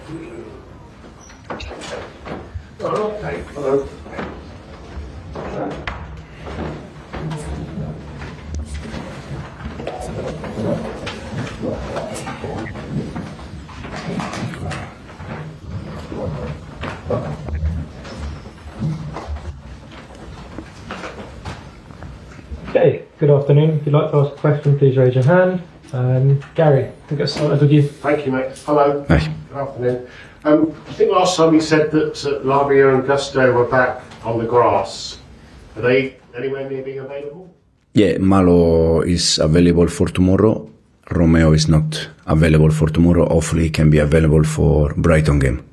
Hello. Okay, good afternoon. If you'd like to ask a question, please raise your hand. Gary, we'll get started with you. Thank you, mate. Hello. Hi. Good afternoon. I think last time you said that Lavia and Gusto were back on the grass. Are they anywhere near being available? Yeah, Malo is available for tomorrow. Romeo is not available for tomorrow. Hopefully he can be available for Brighton game.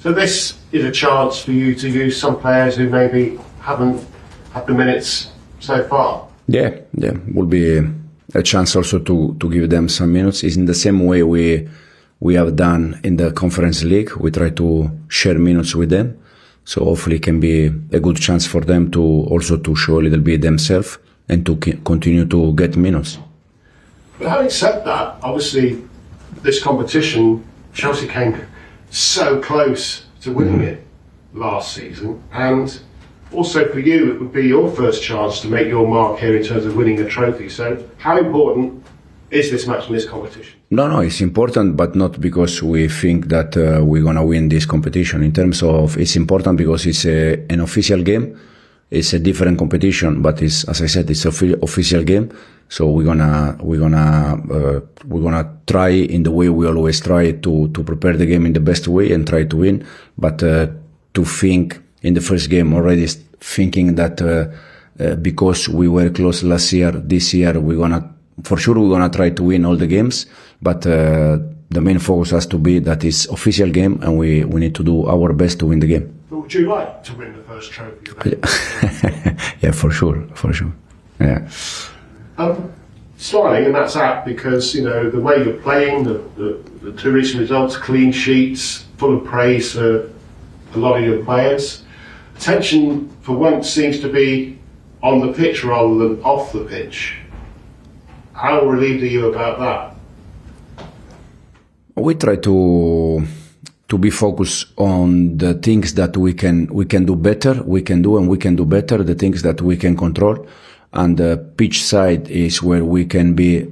So this is a chance for you to use some players who maybe haven't had the minutes so far? Yeah, will be a chance also to give them some minutes. It's in the same way we have done in the Conference League. We try to share minutes with them. So hopefully it can be a good chance for them to also to show a little bit themselves and to continue to get minutes. But having said that, obviously this competition, Chelsea came so close to winning it last season, and also for you it would be your first chance to make your mark here in terms of winning a trophy. So how important is this match in this competition? No, it's important, but not because we think that we're gonna win this competition. In terms of, it's important because it's an official game. It's a different competition, but it's, as I said, it's an official game. So we're gonna try in the way we always try to prepare the game in the best way and try to win. But to think in the first game already, thinking that because we were close last year, this year we're gonna try to win all the games. But the main focus has to be that it's official game, and we need to do our best to win the game. But would you like to win the first trophy? Yeah, for sure. Yeah. Smiling, and that's apt because, you know, the way you're playing, the two recent results, clean sheets, full of praise for a lot of your players. Attention for once seems to be on the pitch rather than off the pitch. How relieved are you about that? We try to be focused on the things that we can do better, we can do better, the things that we can control. And the pitch side is where we can be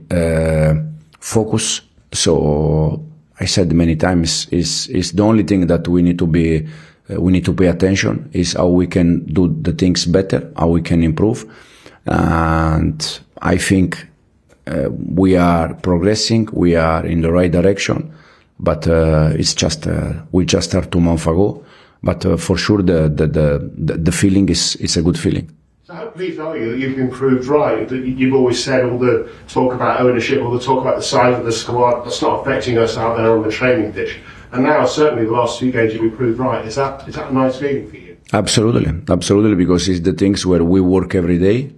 focused. So I said many times, is the only thing that we need to be, we need to pay attention is how we can do the things better, how we can improve. And I think we are progressing, we are in the right direction, but it's just we just started 2 months ago. But for sure, the feeling is a good feeling. So how pleased are you that you've been proved right? That you've always said all the talk about ownership, all the talk about the size of the squad, that's not affecting us out there on the training pitch. And now, certainly, the last 2 games you've been proved right. Is that a nice feeling for you? Absolutely, because it's the things where we work every day,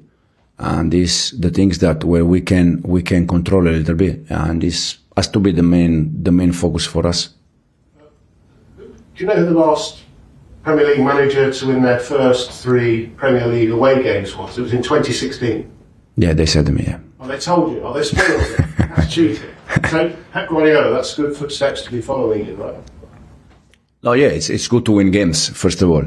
and it's the things that where we can control a little bit, and this has to be the main focus for us. Do you know who the last Premier League manager to win their first 3 Premier League away games was? It was in 2016. Yeah, they said to me, yeah. Oh, they told you. Oh, they spoiled it. That's cheating. So, Pep Guardiola, that's good footsteps to be following in, right? Oh yeah, it's good to win games, first of all.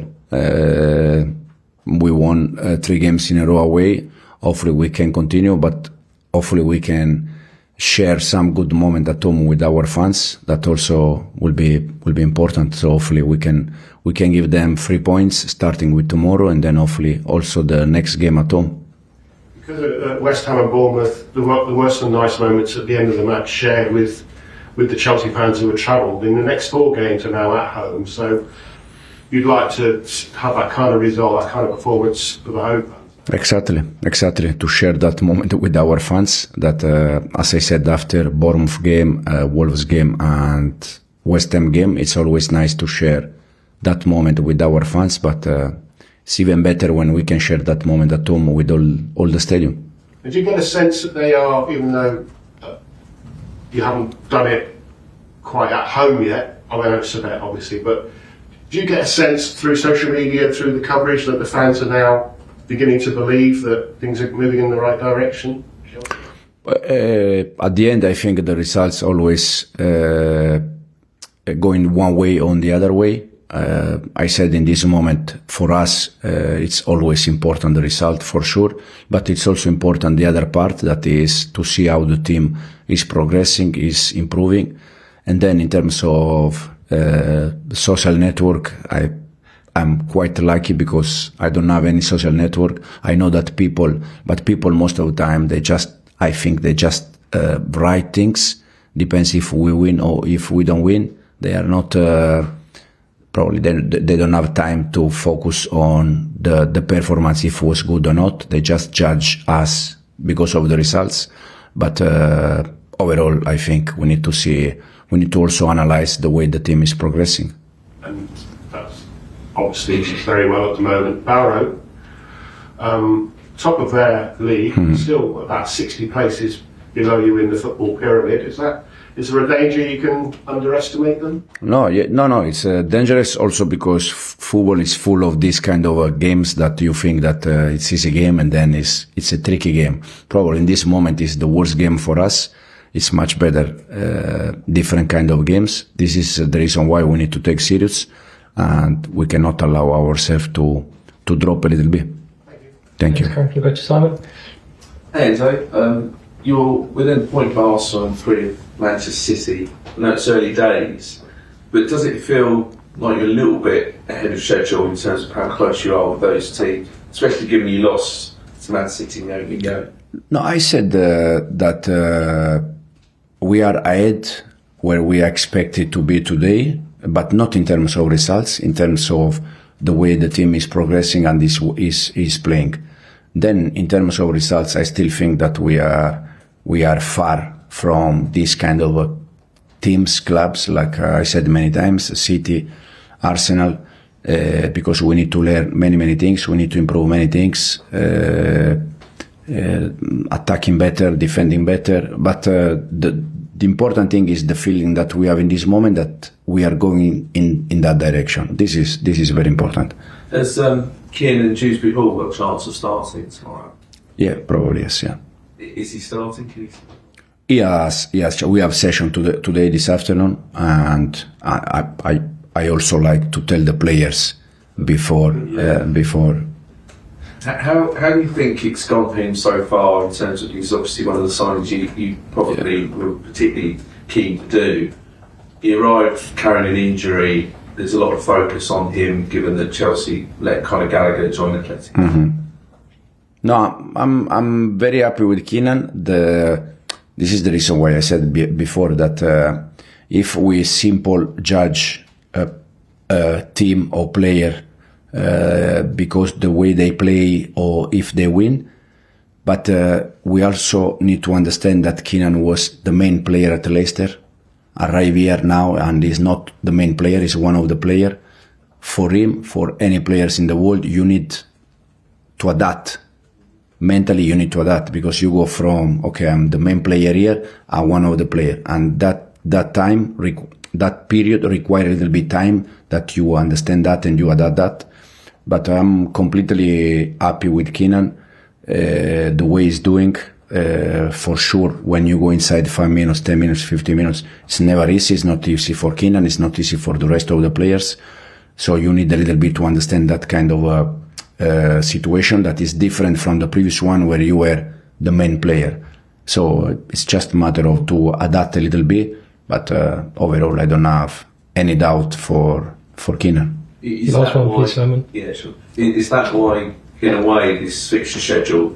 We won 3 games in a row away. Hopefully we can continue, but hopefully we can share some good moment at home with our fans. That also will be important. So hopefully we can give them 3 points starting with tomorrow, and then hopefully also the next game at home. Because at West Ham and Bournemouth, there were some nice moments at the end of the match shared with the Chelsea fans who had travelled. In the next 4 games are now at home, so you'd like to have that kind of result, that kind of performance for the home fans. Exactly. To share that moment with our fans. That, as I said, after Bournemouth game, Wolves game, and West Ham game, it's always nice to share that moment with our fans. But it's even better when we can share that moment at home with all the stadium. Did you get a sense that they are, even though you haven't done it quite at home yet? I know it's a bet, obviously, but do you get a sense through social media, through the coverage, that the fans are now beginning to believe that things are moving in the right direction? At the end, I think the results always going one way or the other way. I said in this moment, for us, it's always important the result for sure, but it's also important the other part, that is to see how the team is progressing, is improving. And then in terms of social network, I'm quite lucky because I don't have any social network. I know that people most of the time, I think they just write things. Depends if we win or if we don't win. They are not, probably they don't have time to focus on the performance, if it was good or not. They just judge us because of the results. But overall, I think we need to also analyze the way the team is progressing. And that's obviously very well at the moment. Barrow, top of their league, still about 60 places below you in the football pyramid. Is there a danger you can underestimate them? No, it's dangerous also because football is full of these kind of games that you think that it's easy game and then it's a tricky game. Probably in this moment is the worst game for us. It's much better, different kind of games. This is the reason why we need to take serious, and we cannot allow ourselves to drop a little bit. Thank you. Thank you. Go to Simon. Hey Enzo, you're within point of Arsenal and 3 of Manchester City. I know it's early days, but does it feel like you're a little bit ahead of schedule in terms of how close you are with those teams, especially given you lost to Man City in the opening game? No, I said that we are ahead where we expected to be today, but not in terms of results, in terms of the way the team is progressing and is playing. Then, in terms of results, I still think that we are far from this kind of teams, clubs, like I said many times, City, Arsenal, because we need to learn many things. We need to improve many things, attacking better, defending better. But the important thing is the feeling that we have in this moment, that we are going in that direction. This is very important. Has Kieran and Dewsbury Hall got a chance of starting tomorrow? Yeah, probably yes. Yeah. Is he starting? Yes. We have session today this afternoon, and I also like to tell the players before. How do you think it's gone for him so far in terms of, he's obviously one of the signings you probably were particularly keen to do. He arrived carrying an injury. There's a lot of focus on him, given that Chelsea let Conor Gallagher join Athletic. No, I'm very happy with Keenan. This is the reason why I said before that if we simple judge a team or player because the way they play or if they win, but we also need to understand that Keenan was the main player at Leicester, arrive here now and is not the main player, is one of the players. For him, for any players in the world, you need to adapt. Mentally, you need to adapt, because you go from, okay, I'm the main player here, I'm one of the players, and that time, that period requires a little bit time that you understand that and you adapt that. But I'm completely happy with Keenan, the way he's doing. For sure, when you go inside 5 minutes, 10 minutes, 15 minutes, it's never easy. It's not easy for Keenan. It's not easy for the rest of the players. So you need a little bit to understand that kind of situation that is different from the previous one where you were the main player. So it's just a matter of to adapt a little bit. But overall, I don't have any doubt for Keenan. Last one, please, Simon. Yeah, sure. Is that why, in a way, this fixture schedule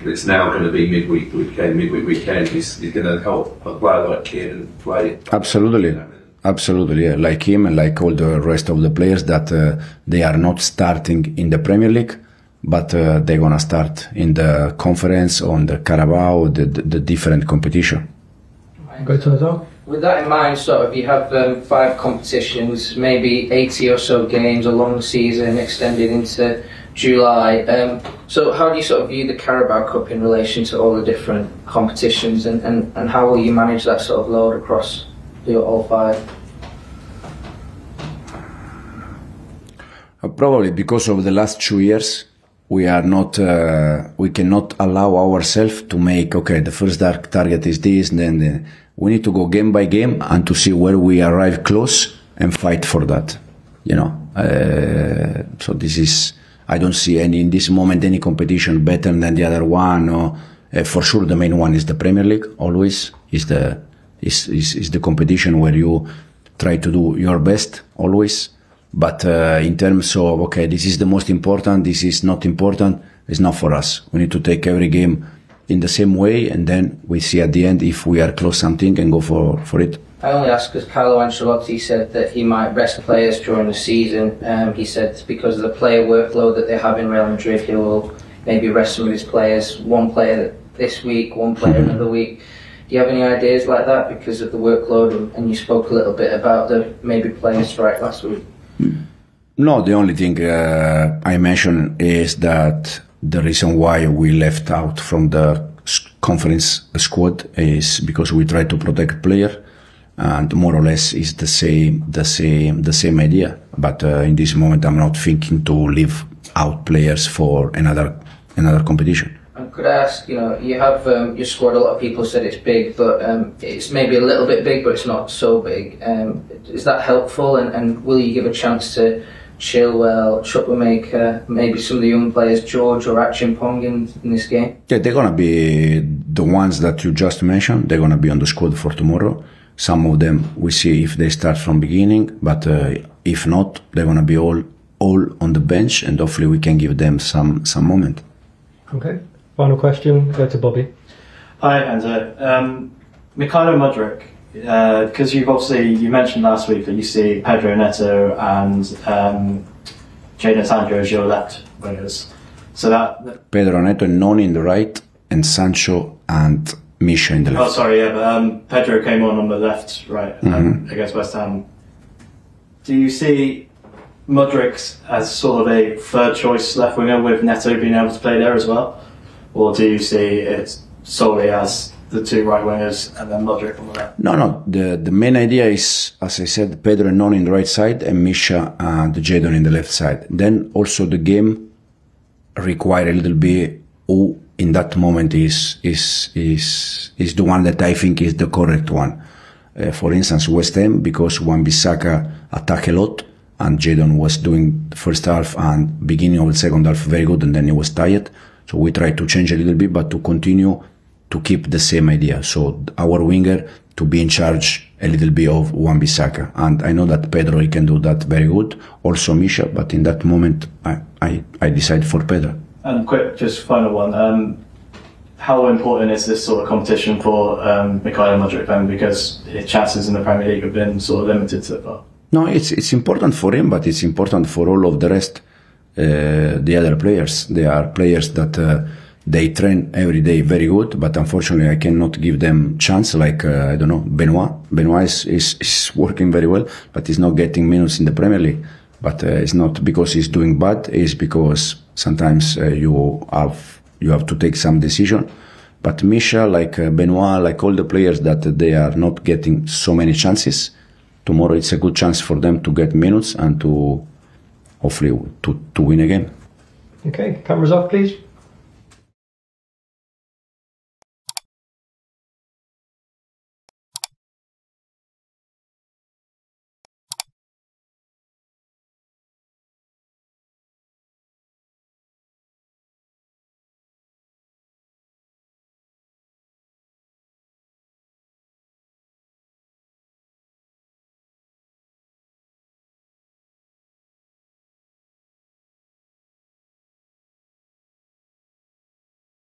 that's now going to be midweek weekend is going to help a player like Kieran play? Absolutely, yeah. Like him and like all the rest of the players that they are not starting in the Premier League, but they're going to start in the conference, on the Carabao, the different competition. Go to Enzo. With that in mind, sort of, you have 5 competitions, maybe 80 or so games, a long season extended into July. So how do you sort of view the Carabao Cup in relation to all the different competitions, and how will you manage that sort of load across all 5? Probably because of the last 2 years, we cannot allow ourselves to make, okay, the first target is this, and then we need to go game by game and to see where we arrive close and fight for that. You know, so this is, I don't see any in this moment any competition better than the other one. Or for sure, the main one is the Premier League. Always is the competition where you try to do your best always. But in terms of, okay, this is the most important, this is not important, it's not for us. We need to take every game in the same way, and then we see at the end if we are close something and go for it. I only ask because Carlo Ancelotti said that he might rest players during the season. He said because of the player workload that they have in Real Madrid, he will maybe rest some of his players. One player this week, one player another week. Do you have any ideas like that because of the workload? And you spoke a little bit about the maybe playing strike last week. No, the only thing I mentioned is that the reason why we left out from the conference squad is because we try to protect player, and more or less is the same idea. But in this moment, I'm not thinking to leave out players for another competition. And could I ask, you have your squad. A lot of people said it's big, but it's maybe a little bit big, but it's not so big. Is that helpful? And will you give a chance to Chilwell, Chukwuemeka, maybe some of the young players, George or Acheampong in this game? Yeah, they're gonna be the ones that you just mentioned. They're gonna be on the squad for tomorrow. Some of them we see if they start from beginning, but if not, they're gonna be all on the bench, and hopefully we can give them some moment. Okay. Final question. Go to Bobby. Hi, Enzo. Mikhailo Mudryk. Because you mentioned last week that you see Pedro Neto and Jadon Sancho as your left wingers. So that Pedro Neto and Noni in the right, and Sancho and Misha in the left. Oh, sorry, yeah, but Pedro came on the left, right, against West Ham. Do you see Mudryk as sort of a third choice left winger with Neto being able to play there as well, or do you see it solely as the two right wingers and then Mudryk on the left? No. The main idea is, as I said, Pedro and Non in the right side and Misha and Jadon in the left side. Then also the game require a little bit who in that moment is the one that I think is the correct one. For instance, West Ham, because Wan-Bissaka attack a lot and Jadon was doing the first half and beginning of the second half very good, and then he was tired. So we tried to change a little bit, but to continue to keep the same idea. So our winger to be in charge a little bit of Wan-Bissaka. And I know that Pedro, he can do that very good. Also Misha, but in that moment, I decided for Pedro. And quick, just final one. How important is this sort of competition for Mikhailo Mudryk then? Because his chances in the Premier League have been sort of limited so far. No, it's important for him, but it's important for all of the rest, the other players. They are players that they train every day very good, but unfortunately I cannot give them chance like, I don't know, Benoit. Benoit is working very well, but he's not getting minutes in the Premier League. But it's not because he's doing bad, it's because sometimes you have to take some decision. But Misha, like Benoit, like all the players that they are not getting so many chances, tomorrow it's a good chance for them to get minutes and to hopefully to win a game. Okay, cameras off please.